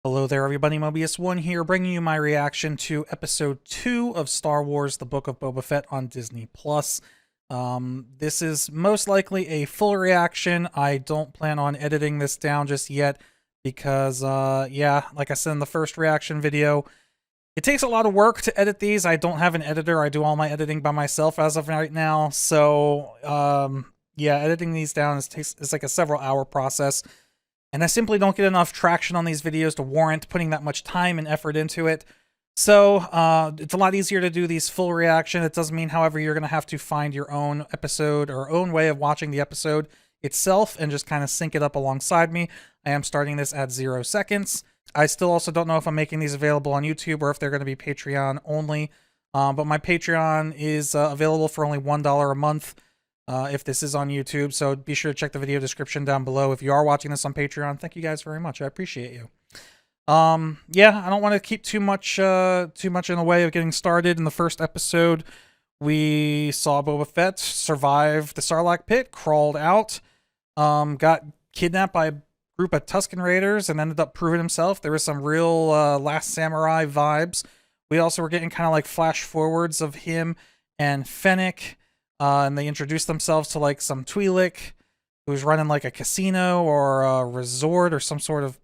Hello there, everybody. Mobius1 here, bringing you my reaction to Episode 2 of Star Wars: The Book of Boba Fett on Disney+. This is most likely a full reaction. I don't plan on editing this down just yet because, yeah, like I said in the first reaction video, it takes a lot of work to edit these. I don't have an editor. I do all my editing by myself as of right now. So, yeah, editing these down is like a several-hour process. And I simply don't get enough traction on these videos to warrant putting that much time and effort into it. So it's a lot easier to do these full reaction. It does mean, however, you're going to have to find your own episode or own way of watching the episode itself and just kind of sync it up alongside me. I am starting this at 0 seconds. I still also don't know if I'm making these available on YouTube or if they're going to be Patreon only. But my Patreon is available for only $1 a month. If this is on YouTube, so be sure to check the video description down below. If you are watching this on Patreon, thank you guys very much. I appreciate you. Yeah, I don't want to keep too much in the way of getting started. In the first episode, we saw Boba Fett survive the Sarlacc Pit, crawled out, got kidnapped by a group of Tusken Raiders, and ended up proving himself. There was some real Last Samurai vibes. We also were getting kind of like flash forwards of him and Fennec. And they introduced themselves to like some Twi'lek who's running like a casino or a resort or some sort of,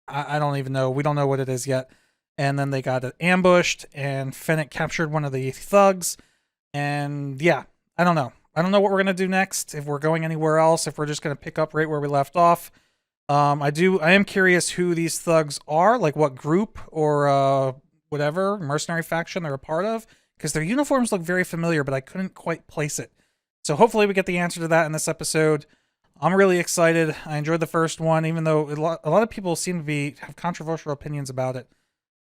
I don't even know. We don't know what it is yet. And then they got ambushed and Fennec captured one of the thugs. And yeah, I don't know. I don't know what we're going to do next. If we're going anywhere else, if we're just going to pick up right where we left off. I am curious who these thugs are, like what group or whatever mercenary faction they're a part of. Because their uniforms look very familiar, but I couldn't quite place it. So hopefully we get the answer to that in this episode. I'm really excited. I enjoyed the first one, even though a lot of people seem to have controversial opinions about it.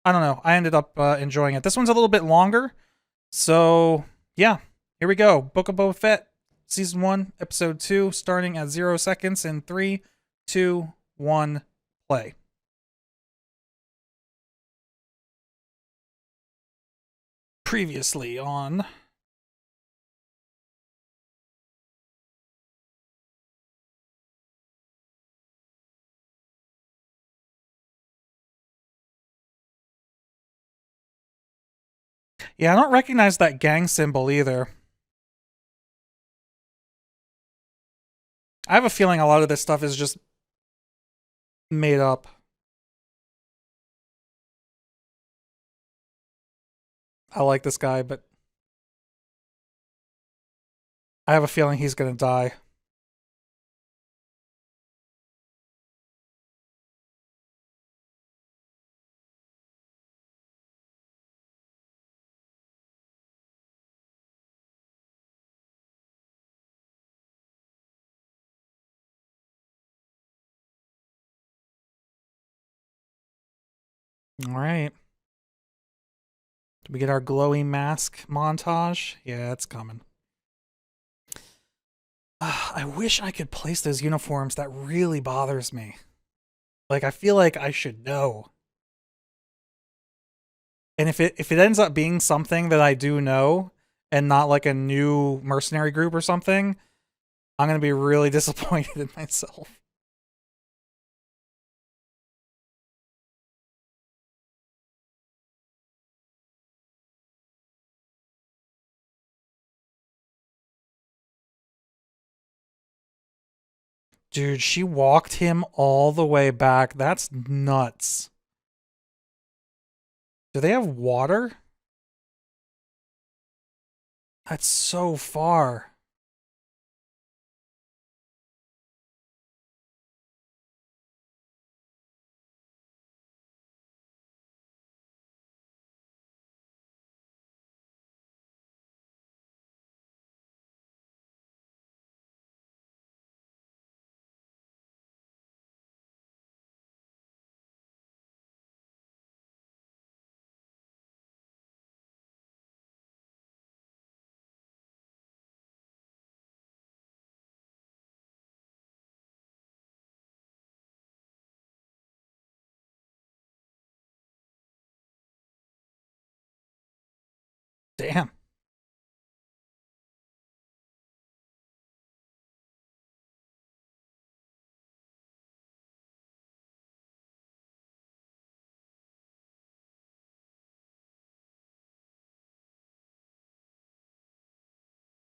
I don't know. I ended up enjoying it. This one's a little bit longer. So, yeah. Here we go. Book of Boba Fett, Season 1, Episode 2, starting at 0 seconds in 3, 2, 1, play. Previously on... Yeah, I don't recognize that gang symbol either. I have a feeling a lot of this stuff is just made up. I like this guy, but I have a feeling he's gonna die. All right. Do we get our glowy mask montage? Yeah, it's coming. I wish I could place those uniforms. That really bothers me. Like, I feel like I should know. And if it ends up being something that I do know and not like a new mercenary group or something, I'm gonna be really disappointed in myself. Dude, she walked him all the way back. That's nuts. Do they have water? That's so far. Damn.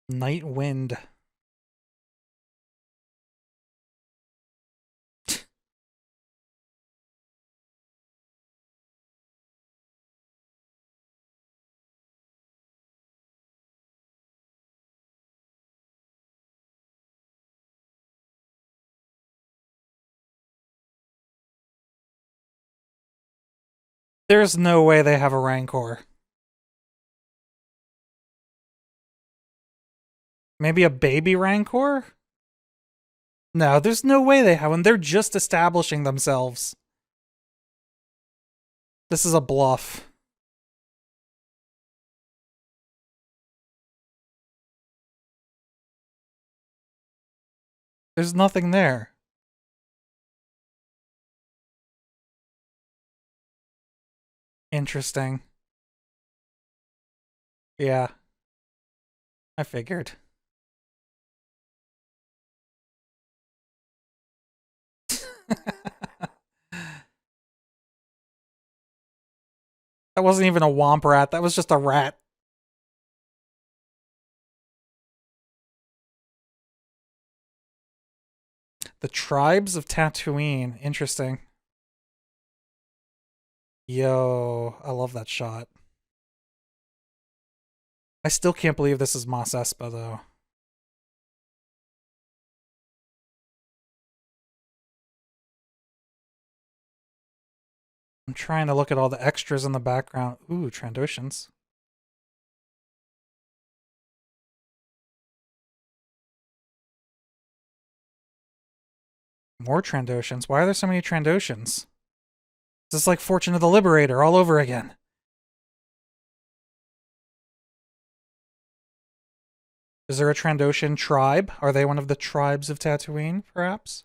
Night Wind. There's no way they have a Rancor. Maybe a baby Rancor? No, there's no way they have one. They're just establishing themselves. This is a bluff. There's nothing there. Interesting. Yeah. I figured. That wasn't even a womp rat. That was just a rat. The tribes of Tatooine. Interesting. Yo, I love that shot. I still can't believe this is Mos Espa, though. I'm trying to look at all the extras in the background. Ooh, Trandoshans. More Trandoshans. Why are there so many Trandoshans? This is like Fortune of the Liberator all over again. Is there a Trandoshan tribe? Are they one of the tribes of Tatooine, perhaps?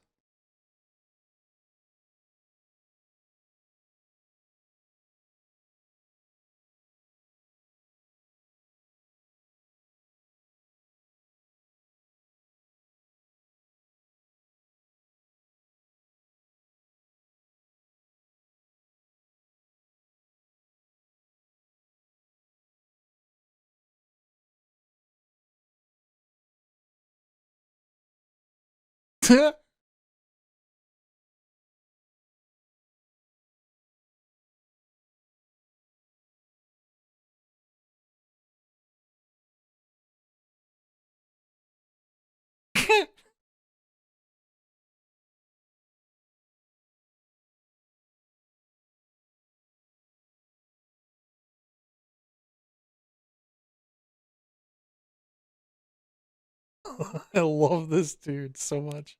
I love this dude so much.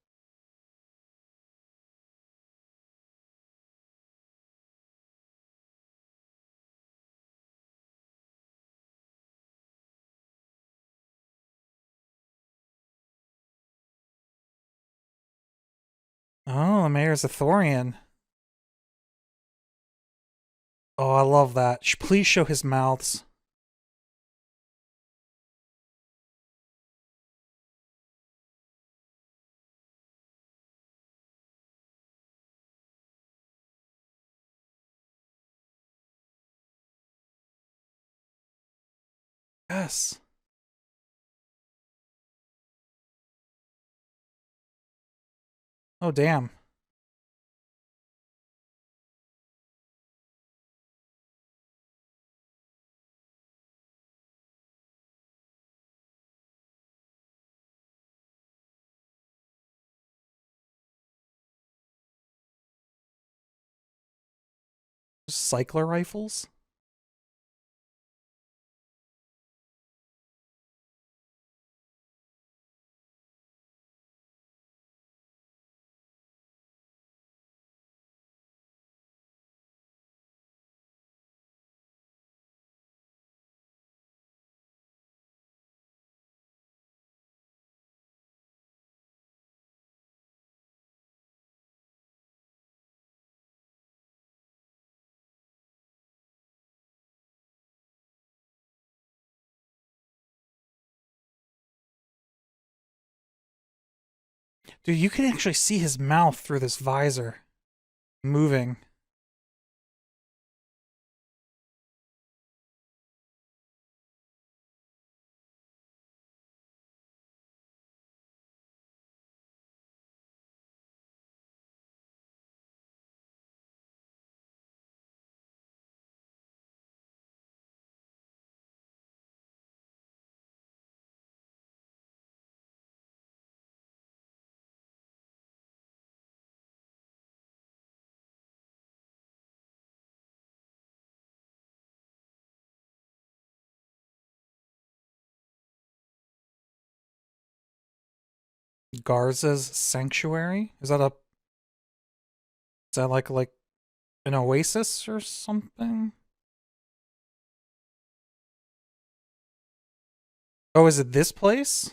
Oh, the mayor's a Thorian. Oh, I love that. Please show his mouths. Yes. Oh, damn. Cycler rifles? Dude, you can actually see his mouth through this visor. Moving. Garza's Sanctuary? Is that like an oasis or something? Oh, is it this place?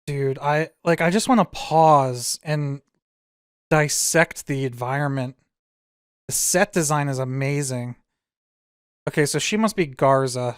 Dude, I just want to pause and dissect the environment. The set design is amazing. Okay, so she must be Garza.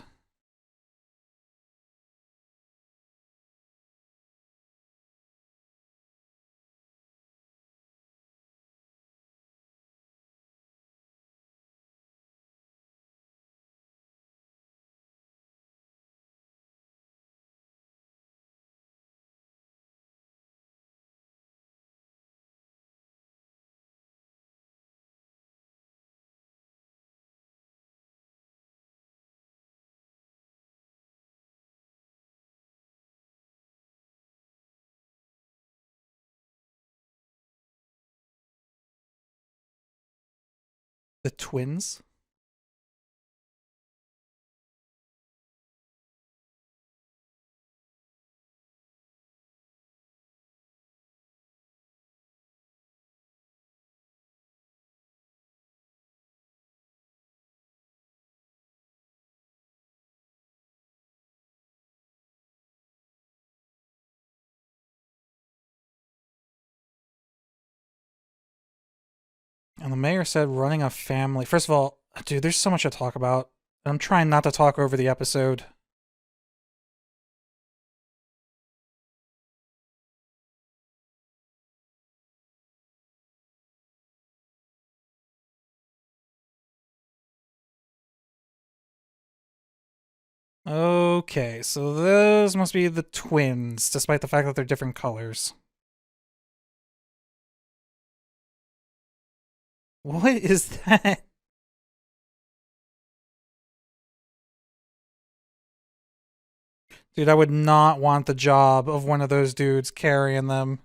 The twins? And the mayor said running a family. First of all, dude, there's so much to talk about. I'm trying not to talk over the episode. Okay, so those must be the twins, despite the fact that they're different colors. What is that? Dude, I would not want the job of one of those dudes carrying them.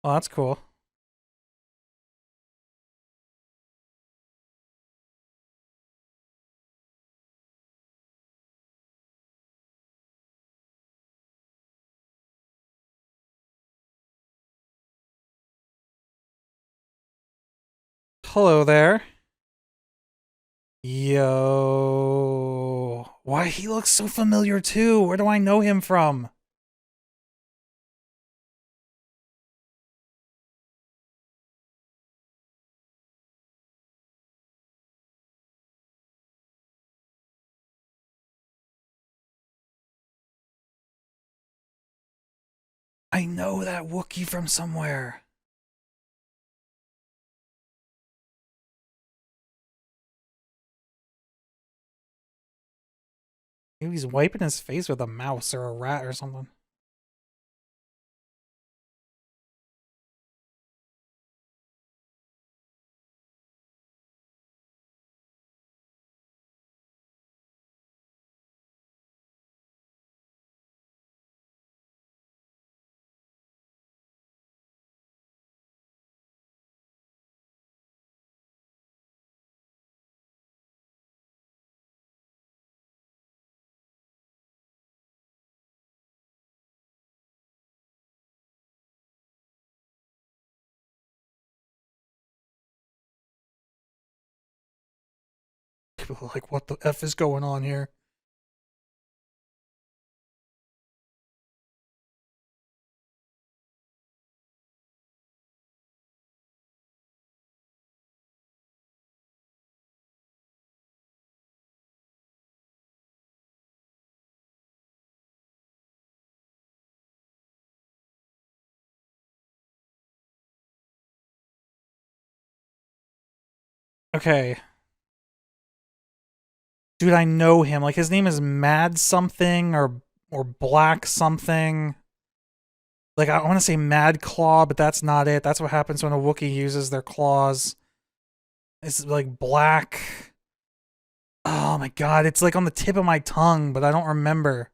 Oh, that's cool. Hello there. Yo. Why, he looks so familiar too. Where do I know him from? I know that Wookiee from somewhere. Maybe he's wiping his face with a mouse or a rat or something. People are like, what the F is going on here? Okay. Dude, I know him. Like, his name is Mad something or Black something. Like, I want to say Mad Claw, but that's not it. That's what happens when a Wookiee uses their claws. It's like black. Oh my god, it's like on the tip of my tongue, but I don't remember.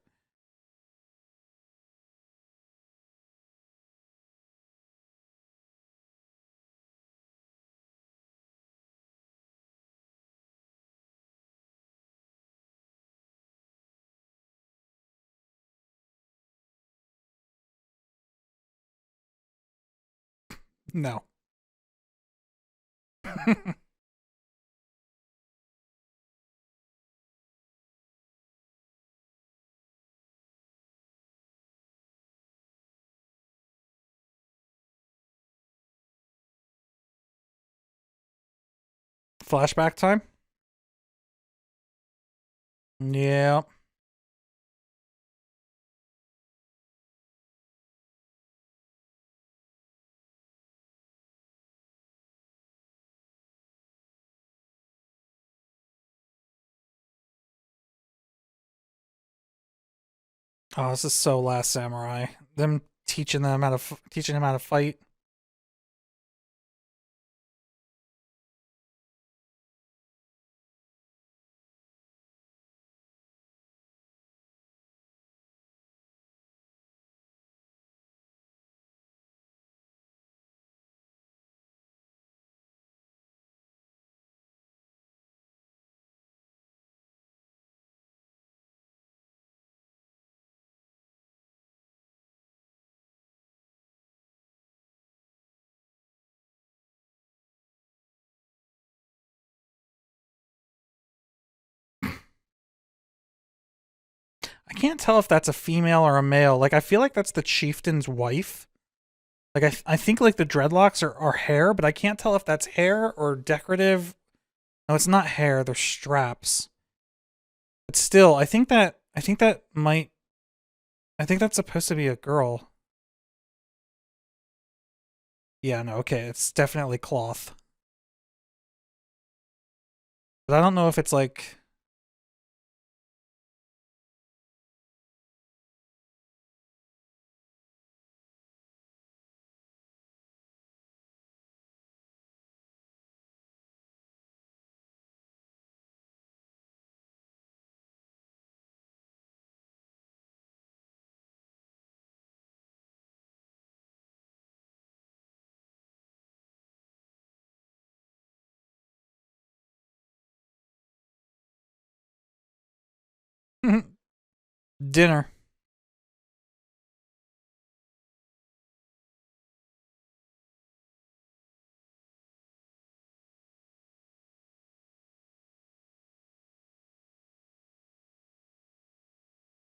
No. Flashback time? Yeah. Oh, this is so Last Samurai. Them teaching him how to fight. I can't tell if that's a female or a male. Like, I feel like that's the chieftain's wife. Like, I think like the dreadlocks are hair, but I can't tell if that's hair or decorative. No, it's not hair. They're straps. But still, I think that's supposed to be a girl. Yeah, no, okay, it's definitely cloth. But I don't know if it's like... Dinner.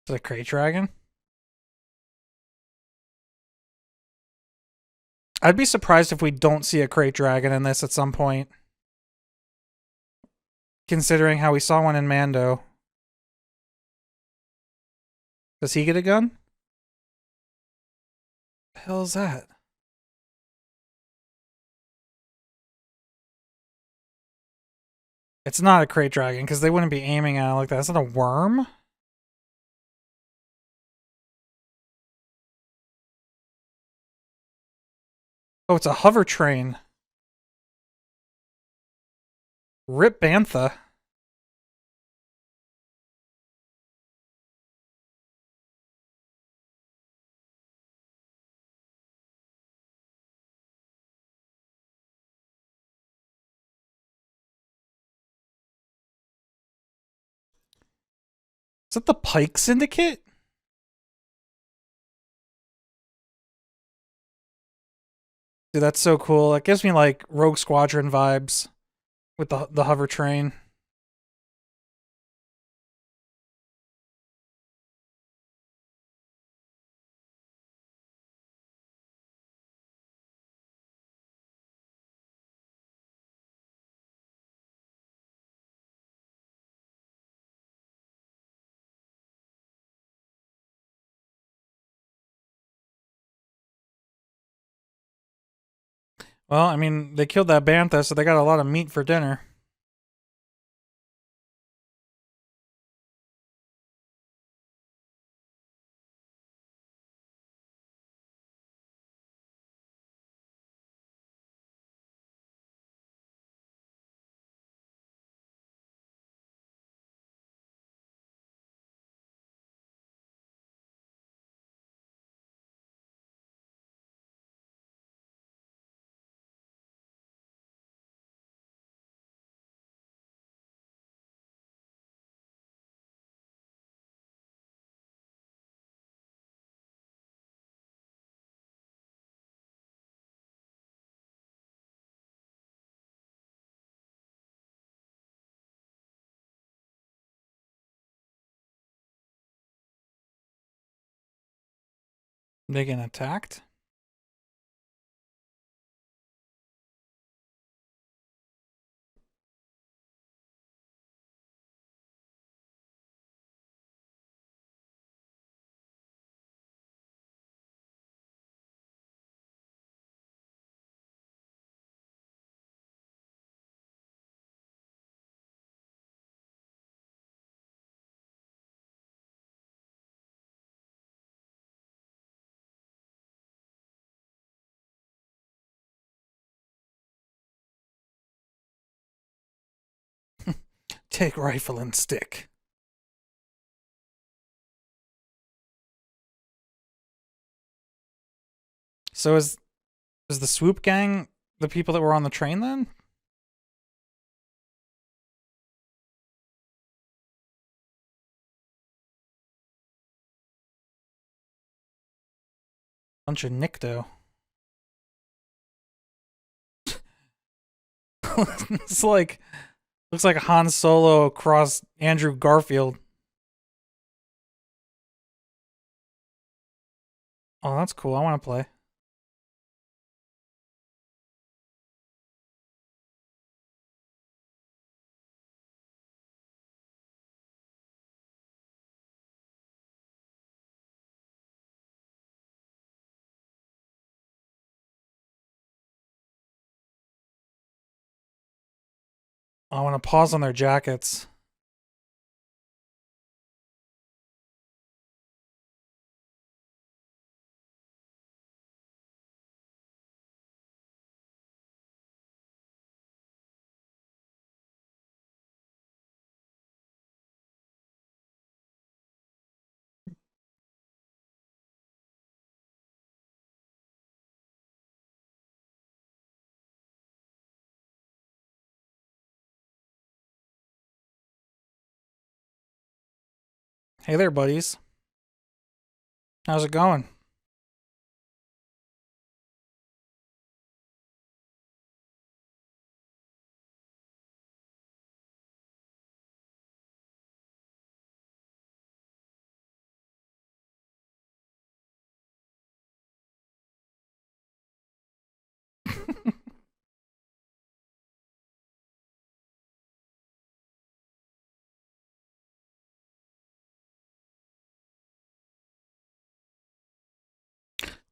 Is it a crate dragon? I'd be surprised if we don't see a crate dragon in this at some point. Considering how we saw one in Mando. Does he get a gun? The hell is that? It's not a crate dragon, because they wouldn't be aiming at it like that. Is that a worm? Oh, it's a hover train. Rip Bantha. Is that the Pike Syndicate? Dude, that's so cool. It gives me like Rogue Squadron vibes with the hover train. Well, I mean, they killed that bantha, so they got a lot of meat for dinner. They get attacked? Take rifle and stick. So is the swoop gang the people that were on the train then? Bunch of Nikto. It's like looks like Han Solo across Andrew Garfield. Oh, that's cool. I want to play. I want to pause on their jackets. Hey there, buddies. How's it going?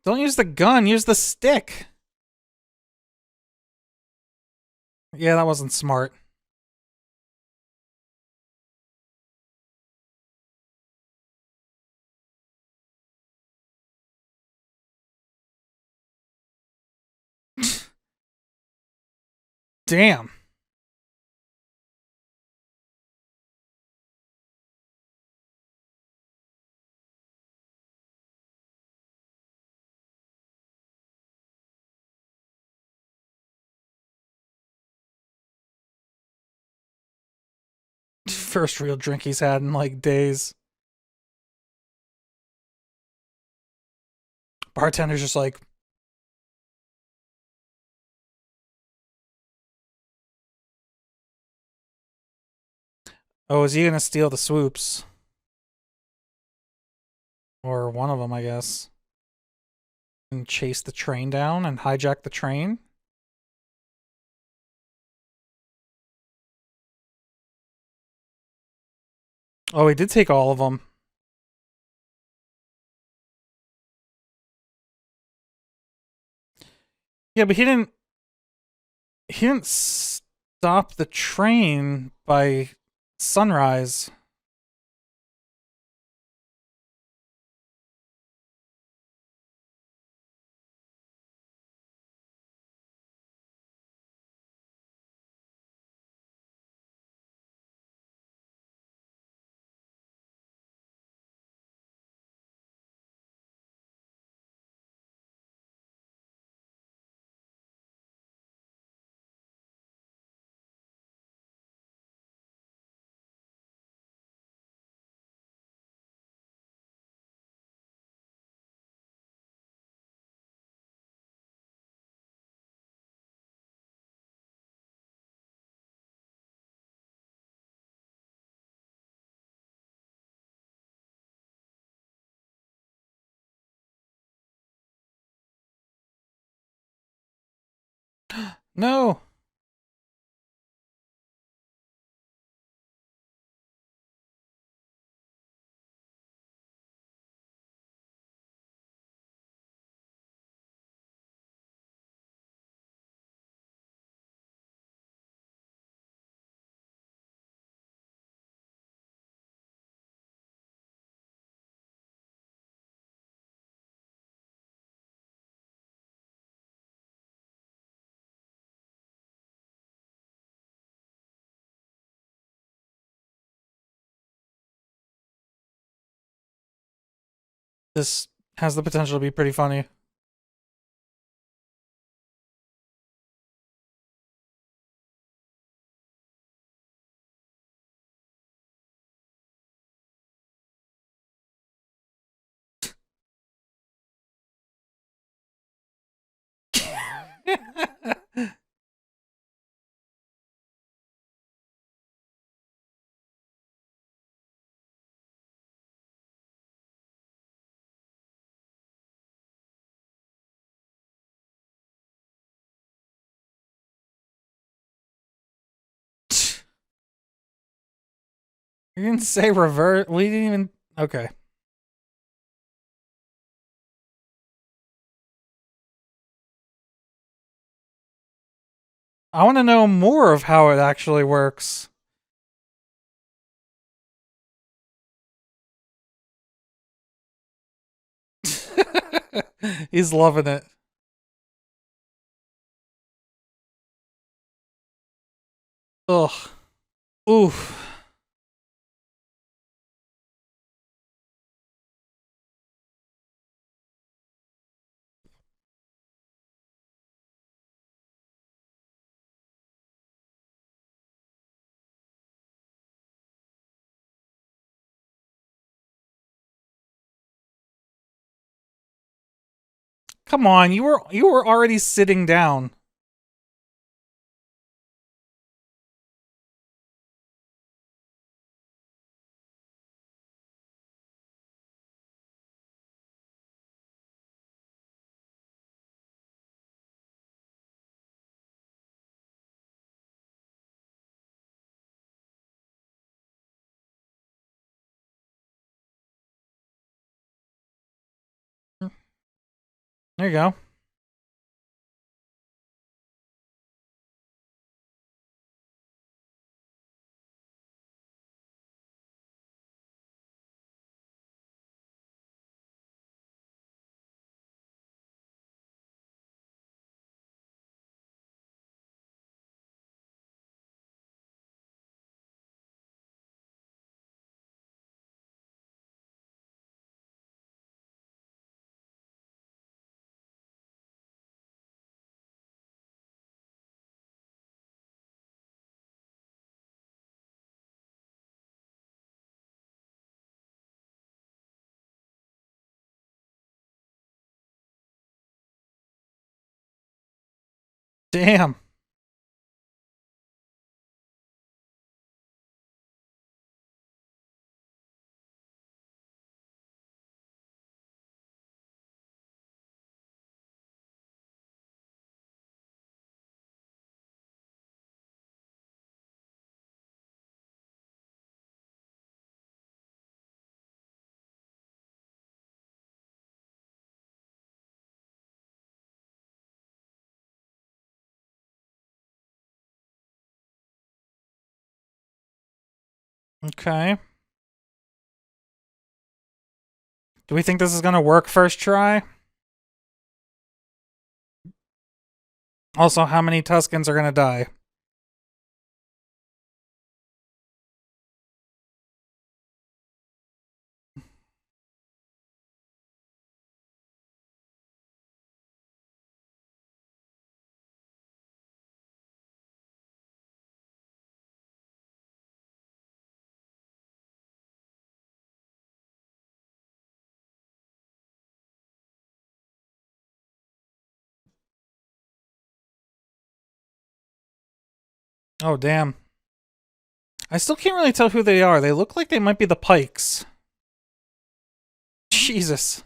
Don't use the gun, use the stick. Yeah, that wasn't smart. Damn. First real drink he's had in like days. Bartender's just like, oh, is he gonna steal the swoops? Or one of them, I guess. And chase the train down and hijack the train? Oh, he did take all of them. Yeah, but he didn't stop the train by sunrise. No. This has the potential to be pretty funny. You didn't say revert. We didn't even. Okay. I want to know more of how it actually works. He's loving it. Ugh. Oof. Come on, you were already sitting down. There you go. Damn. Okay. Do we think this is gonna work first try? Also, how many Tuskens are gonna die? Oh, damn. I still can't really tell who they are. They look like they might be the Pikes. Jesus.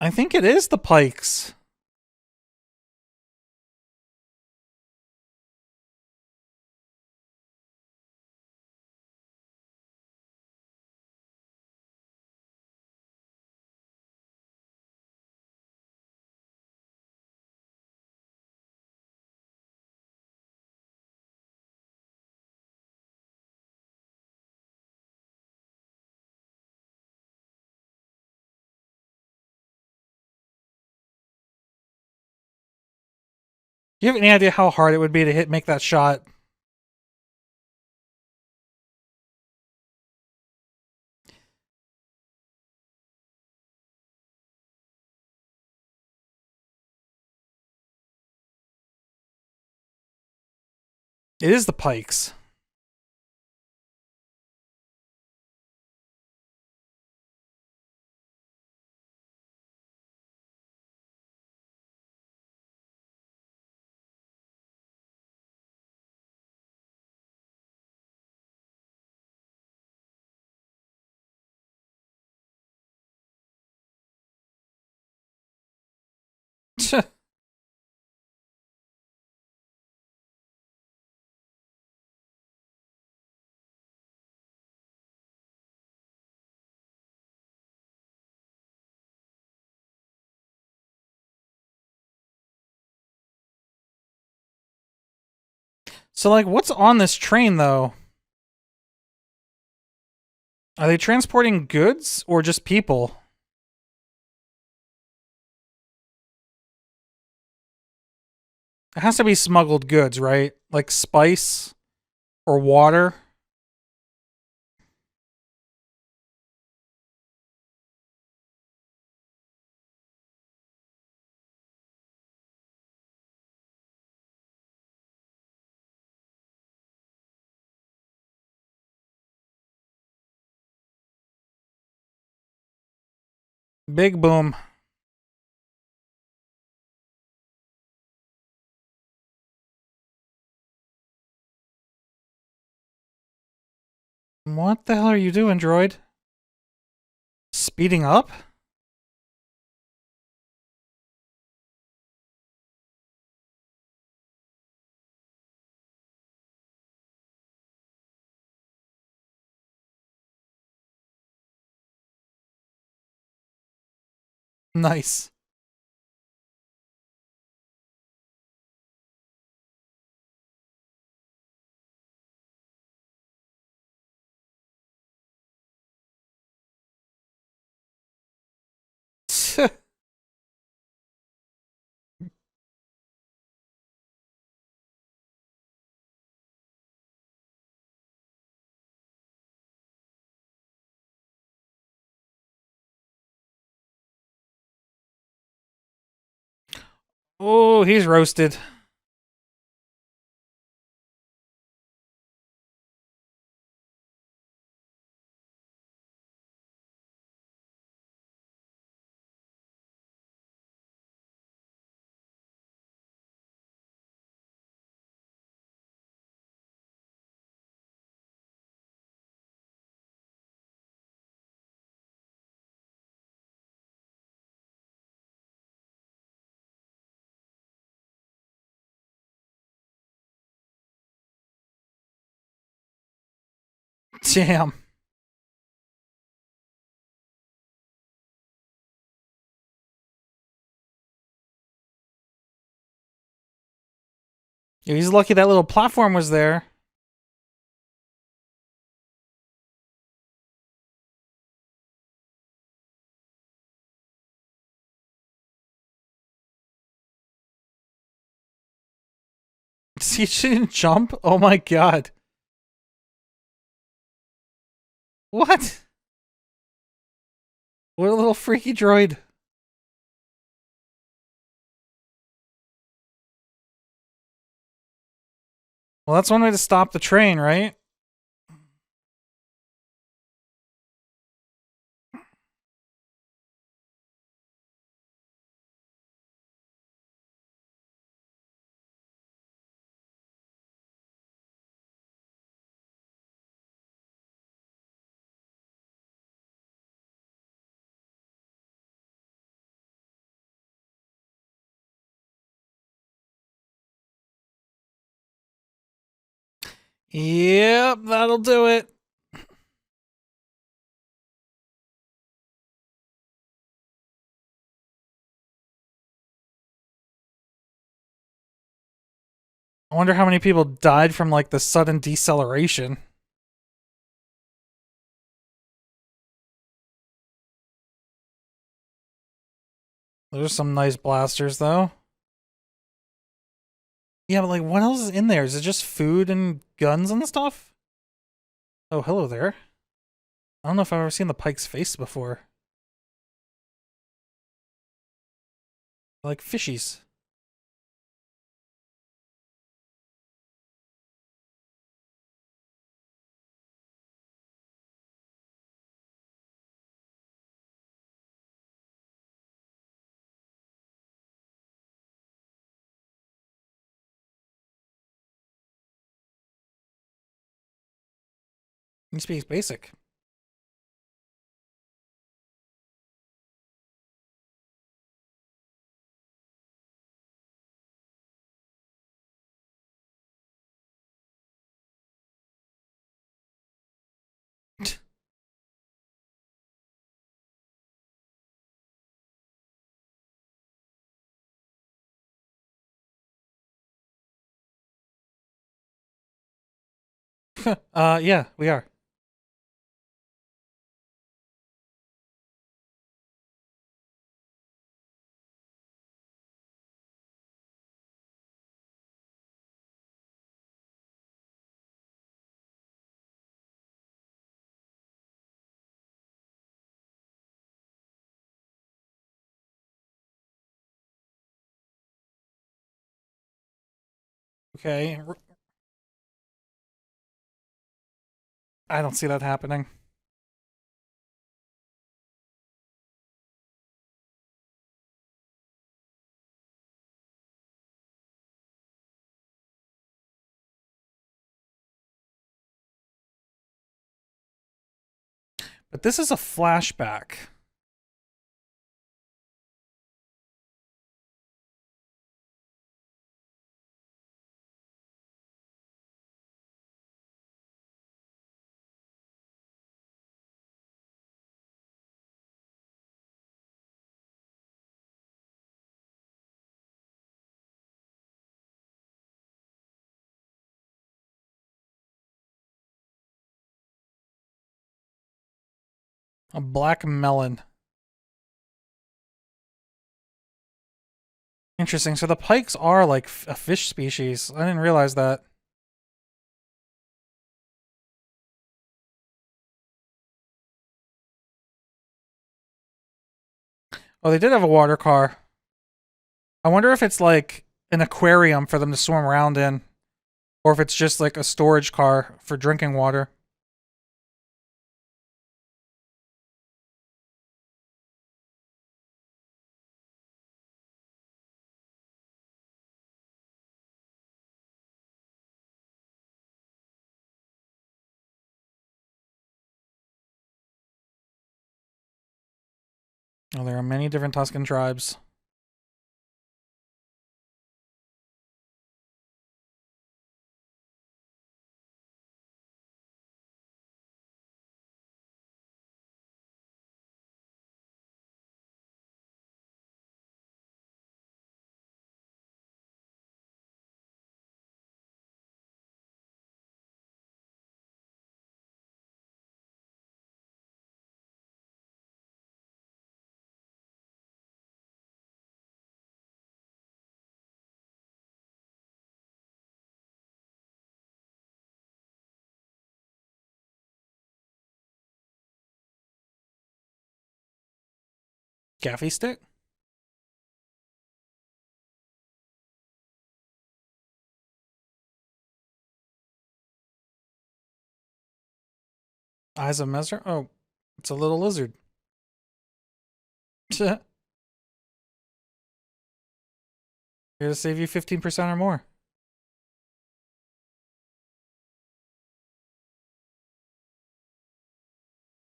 I think it is the Pikes. Do you have any idea how hard it would be to make that shot? It is the Pikes. So, like, what's on this train, though? Are they transporting goods or just people? It has to be smuggled goods, right? Like spice or water. Big boom. What the hell are you doing, droid? Speeding up? Nice. Oh, he's roasted. Damn. Yeah, he's lucky that little platform was there. He didn't jump? Oh my god. What? What a little freaky droid. Well, that's one way to stop the train, right? Yep, that'll do it. I wonder how many people died from like the sudden deceleration. There's some nice blasters though. Yeah, but like what else is in there? Is it just food and guns and stuff? Oh, hello there. I don't know if I've ever seen the Pike's face before. I like fishies. He speaks basic. Yeah, we are. Okay. I don't see that happening. But this is a flashback. A black melon. Interesting. So the pikes are like a fish species. I didn't realize that. Oh, they did have a water car. I wonder if it's like an aquarium for them to swim around in, or if it's just like a storage car for drinking water. Oh, there are many different Tuscan tribes. Gaffy stick? Eyes of Messer? Oh, it's a little lizard. Here to save you 15% or more.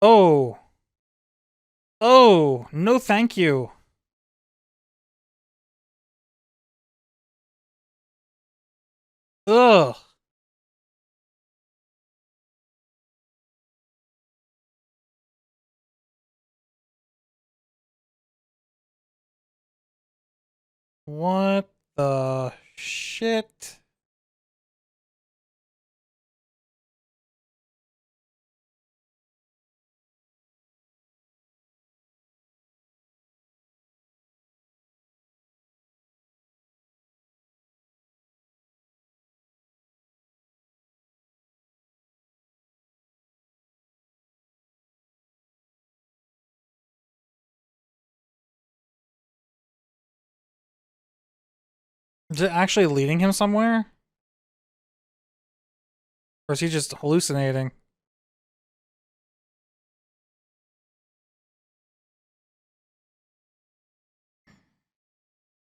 Oh. Oh, no thank you. Ugh. What the shit? Is it actually leading him somewhere? Or is he just hallucinating?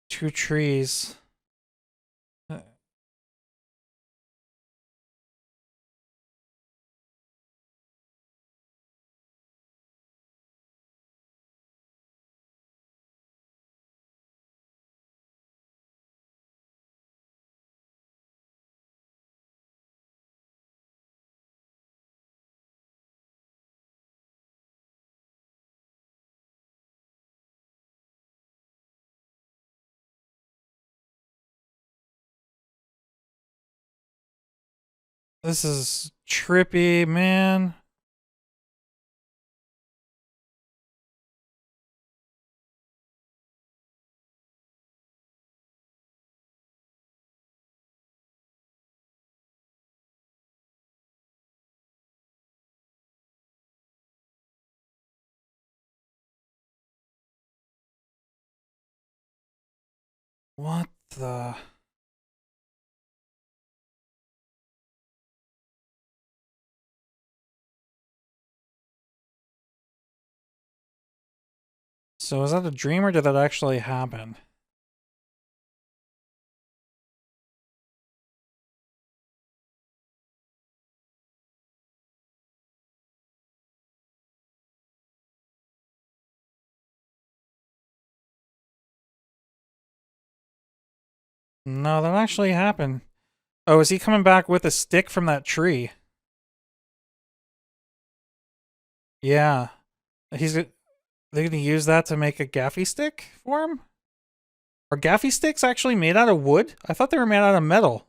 Two trees. This is trippy, man. What the... So is that a dream or did that actually happen? No, that actually happened. Oh, is he coming back with a stick from that tree? Yeah. They're gonna use that to make a gaffy stick for him? Are gaffy sticks actually made out of wood? I thought they were made out of metal.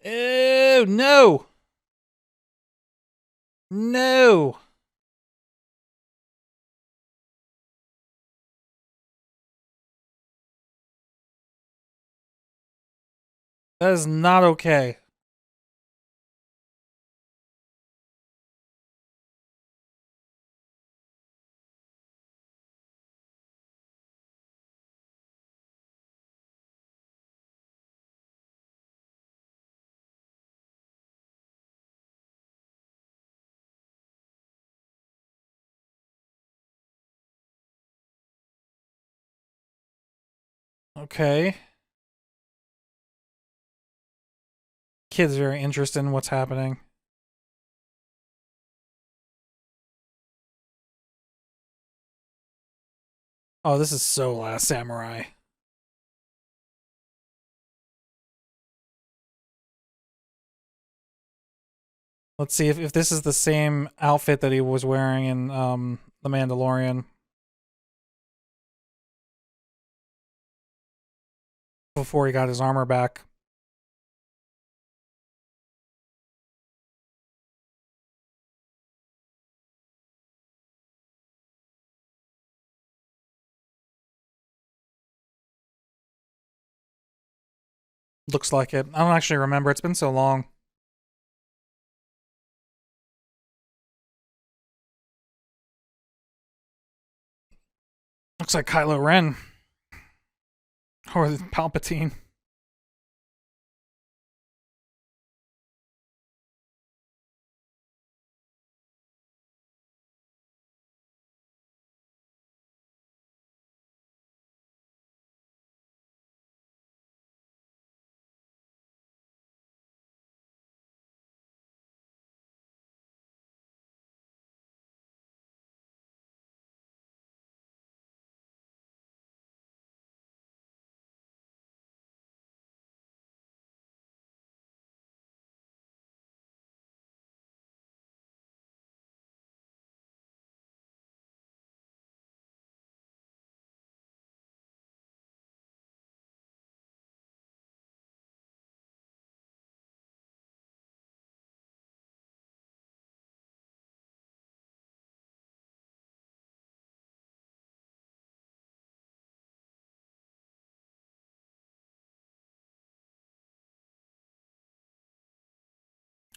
Oh, no! No! That is not okay. Okay. Kid's very interested in what's happening. Oh, this is so Last Samurai. Let's see if this is the same outfit that he was wearing in The Mandalorian before he got his armor back. Looks like it. I don't actually remember. It's been so long. Looks like Kylo Ren. Or Palpatine.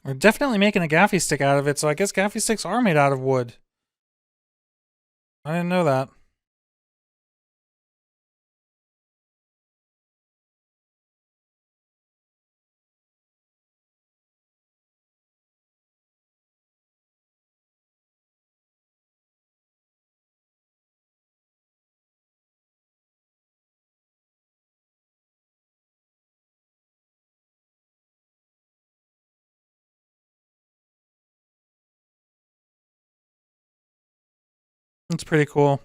We're definitely making a gaffy stick out of it, so I guess gaffy sticks are made out of wood. I didn't know that. It's pretty cool.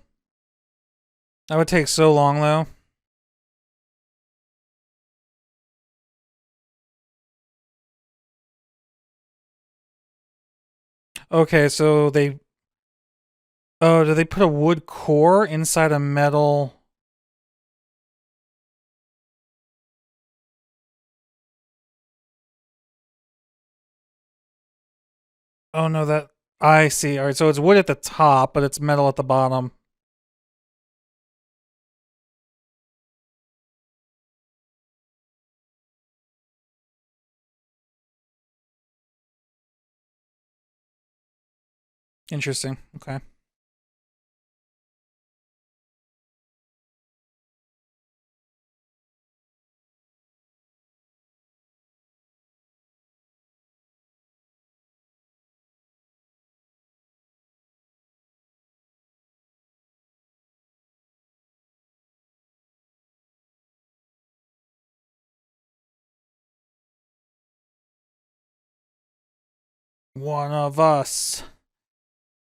That would take so long, though. Okay, so they... Oh, do they put a wood core inside a metal... Oh, no, that... I see. All right, so it's wood at the top, but it's metal at the bottom. Interesting. Okay. One of us.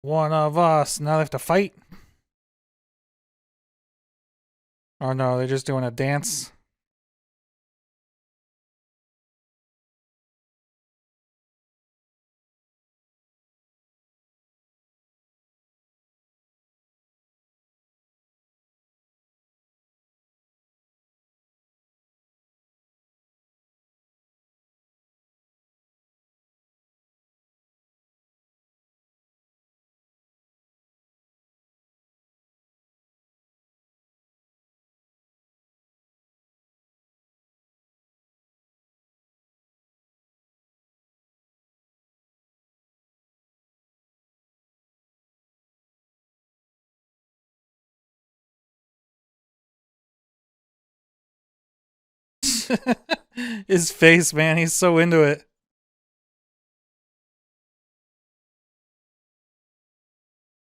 One of us. Now they have to fight? Oh no, they're just doing a dance. His face, man, he's so into it. Is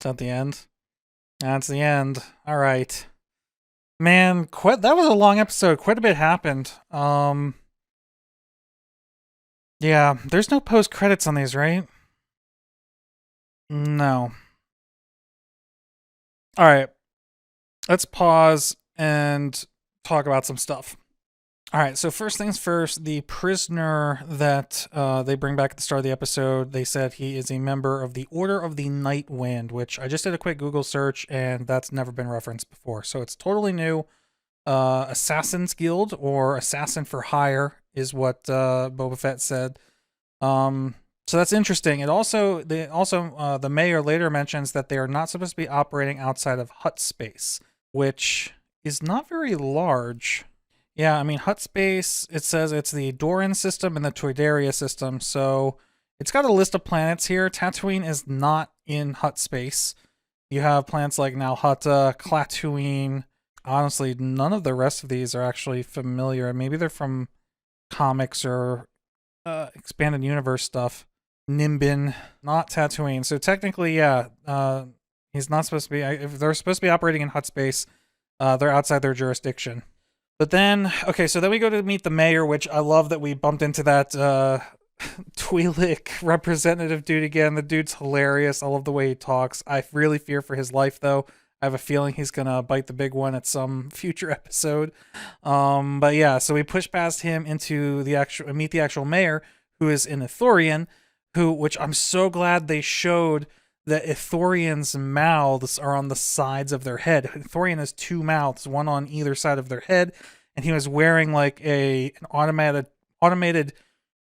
that the end? That's the end. All right. Man, that was a long episode. Quite a bit happened. Yeah, there's no post credits on these, right? No. All right. Let's pause and talk about some stuff. All right, so first things first, the prisoner that they bring back at the start of the episode, they said he is a member of the Order of the Night Wind, which I just did a quick Google search, and that's never been referenced before. So it's totally new. Assassin's Guild, or Assassin for Hire, is what Boba Fett said. So that's interesting. The mayor later mentions that they are not supposed to be operating outside of Hutt space, which is not very large. Yeah, I mean, Hutt space, it says it's the Doran system and the Toydaria system, so it's got a list of planets here. Tatooine is not in Hutt space. You have planets like Nalhutta, Tatooine. Honestly, none of the rest of these are actually familiar. Maybe they're from comics or expanded universe stuff. Nimbin, not Tatooine. So technically, yeah, he's not supposed to be. If they're supposed to be operating in Hutt space, they're outside their jurisdiction. But then, okay, so then we go to meet the mayor, which I love that we bumped into that Twi'lek representative dude again. The dude's hilarious. I love the way he talks. I really fear for his life, though. I have a feeling he's gonna bite the big one at some future episode. But yeah, so we push past him into meet the actual mayor, who is an Ithorian, which I'm so glad they showed that Ithorians' mouths are on the sides of their head. Ithorian has two mouths, one on either side of their head, and he was wearing like an automated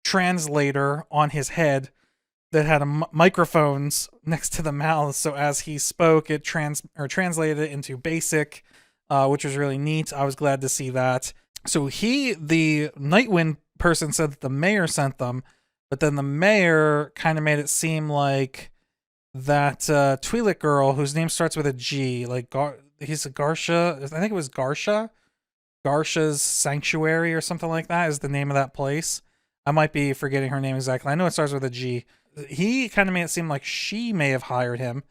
translator on his head that had microphones next to the mouths. So as he spoke, it translated it into basic, which was really neat. I was glad to see that. So the Nightwind person, said that the mayor sent them. But then the mayor kind of made it seem like that Twi'lek girl whose name starts with a G, like he's a Garsha. I think it was Garsha. Garsha's Sanctuary or something like that is the name of that place. I might be forgetting her name exactly. I know it starts with a G. He kind of made it seem like she may have hired him.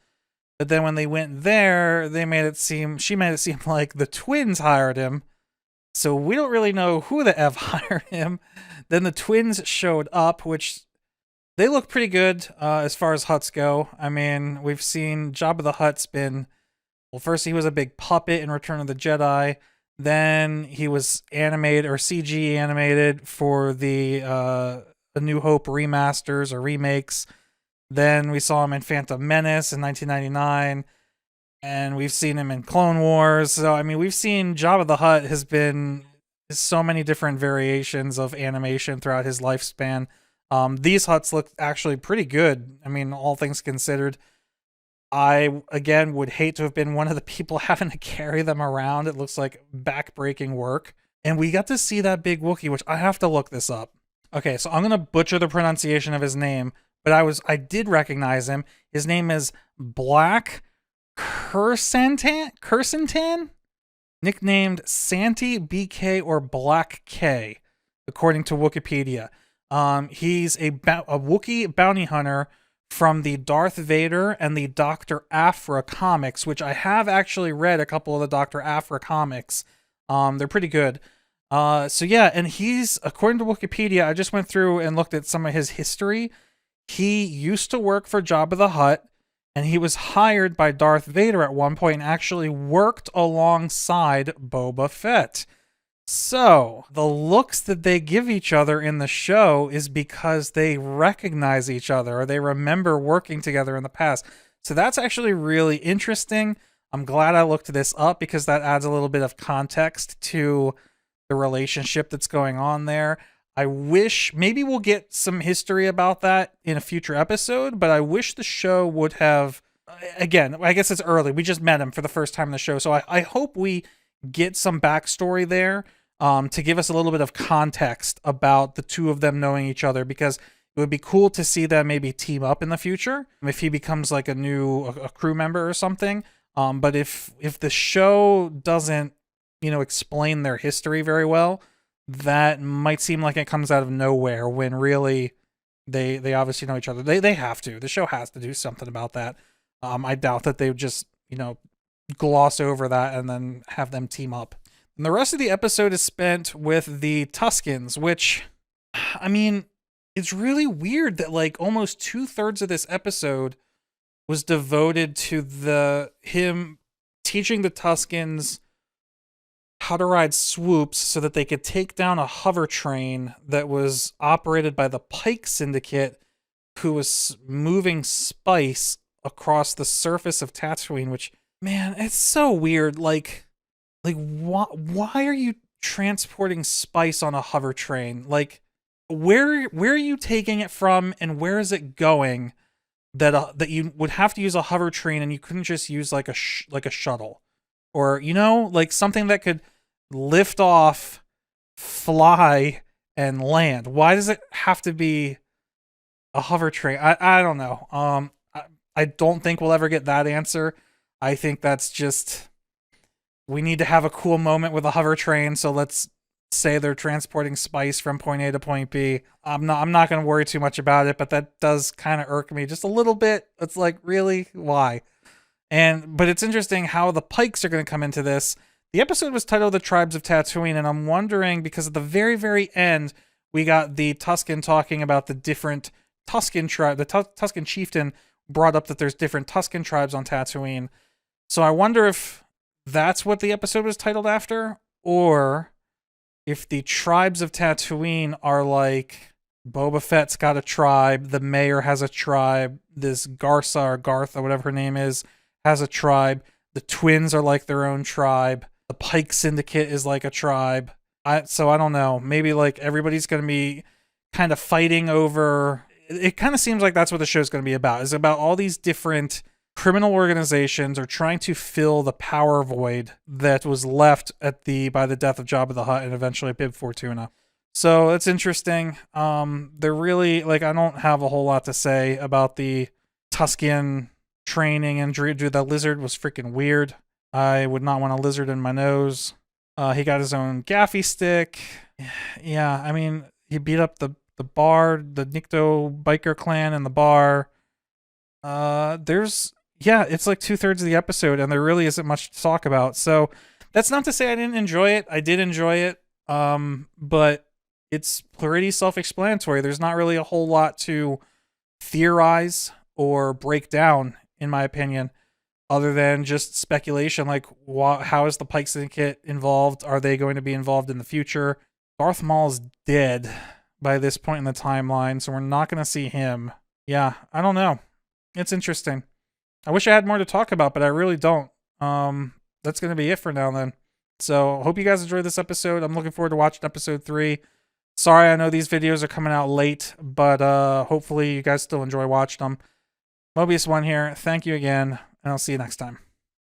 But then when they went there, she made it seem like the twins hired him. So we don't really know who the F hired him. Then the twins showed up, which they look pretty good as far as Hutts go. I mean, we've seen Jabba the Hutt's been, well, first he was a big puppet in Return of the Jedi. Then he was animated or CG animated for the A New Hope remasters or remakes. Then we saw him in Phantom Menace in 1999. And we've seen him in Clone Wars. So, I mean, we've seen Jabba the Hutt has been so many different variations of animation throughout his lifespan. These Hutts look actually pretty good. I mean, all things considered. I, again, would hate to have been one of the people having to carry them around. It looks like backbreaking work. And we got to see that big Wookiee, which I have to look this up. Okay, so I'm going to butcher the pronunciation of his name, but I did recognize him. His name is Black Kersantan, nicknamed Santi, BK, or Black K, according to Wikipedia. He's a Wookiee bounty hunter from the Darth Vader and the Dr. Aphra comics, which I have actually read a couple of the Dr. Aphra comics. They're pretty good. So yeah, and he's, according to Wikipedia, I just went through and looked at some of his history. He used to work for Jabba the Hutt, and he was hired by Darth Vader at one point and actually worked alongside Boba Fett. So, the looks that they give each other in the show is because they recognize each other or they remember working together in the past. So that's actually really interesting. I'm glad I looked this up because that adds a little bit of context to the relationship that's going on there. I wish maybe we'll get some history about that in a future episode, but I wish the show would have, again, I guess it's early. We just met him for the first time in the show. So I hope we get some backstory there to give us a little bit of context about the two of them knowing each other, because it would be cool to see them maybe team up in the future if he becomes like a crew member or something. But if the show doesn't, explain their history very well, that might seem like it comes out of nowhere when really they obviously know each other. They have to. The show has to do something about that. I doubt that they would just, gloss over that and then have them team up. And the rest of the episode is spent with the Tuskens, which, I mean, it's really weird that like almost 2/3 of this episode was devoted to him teaching the Tuskens how to ride swoops so that they could take down a hover train that was operated by the Pike Syndicate, who was moving spice across the surface of Tatooine, which, man, it's so weird. Like why are you transporting spice on a hover train? Like, where are you taking it from and where is it going that you would have to use a hover train and you couldn't just use like a shuttle or, like something that could lift off, fly, and land? Why does it have to be a hover train? I don't know. I don't think we'll ever get that answer. I think that's just, we need to have a cool moment with a hover train, so let's say they're transporting spice from point A to point B. I'm not going to worry too much about it, but that does kind of irk me just a little bit. It's like, really? Why? But it's interesting how the Pikes are going to come into this. The episode was titled The Tribes of Tatooine, and I'm wondering, because at the very, very end, we got the Tusken talking about the different Tusken tribe. The Tusken chieftain brought up that there's different Tusken tribes on Tatooine. So I wonder if that's what the episode was titled after, or if the tribes of Tatooine are like Boba Fett's got a tribe, the mayor has a tribe, this Garsa or Garth or whatever her name is has a tribe, the twins are like their own tribe, the Pike Syndicate is like a tribe. So I don't know. Maybe like everybody's going to be kind of fighting over. It kind of seems like that's what the show's going to be about. It's about all these different criminal organizations are trying to fill the power void that was left by the death of Jabba the Hutt and eventually Bib Fortuna. So it's interesting. They're really like, I don't have a whole lot to say about the Tusken training injury. Dude, that lizard was freaking weird. I would not want a lizard in my nose. He got his own gaffy stick. Yeah, I mean, he beat up the bar, the Nikto biker clan in the bar. It's like 2/3 of the episode, and there really isn't much to talk about. So that's not to say I didn't enjoy it. I did enjoy it. But it's pretty self-explanatory. There's not really a whole lot to theorize or break down, in my opinion, other than just speculation. Like, how is the Pike Syndicate involved? Are they going to be involved in the future? Darth Maul's dead by this point in the timeline, so we're not going to see him. Yeah, I don't know. It's interesting. I wish I had more to talk about, but I really don't. That's going to be it for now then. So, hope you guys enjoyed this episode. I'm looking forward to watching episode 3. Sorry, I know these videos are coming out late, but hopefully you guys still enjoy watching them. Mobius1 here. Thank you again, and I'll see you next time.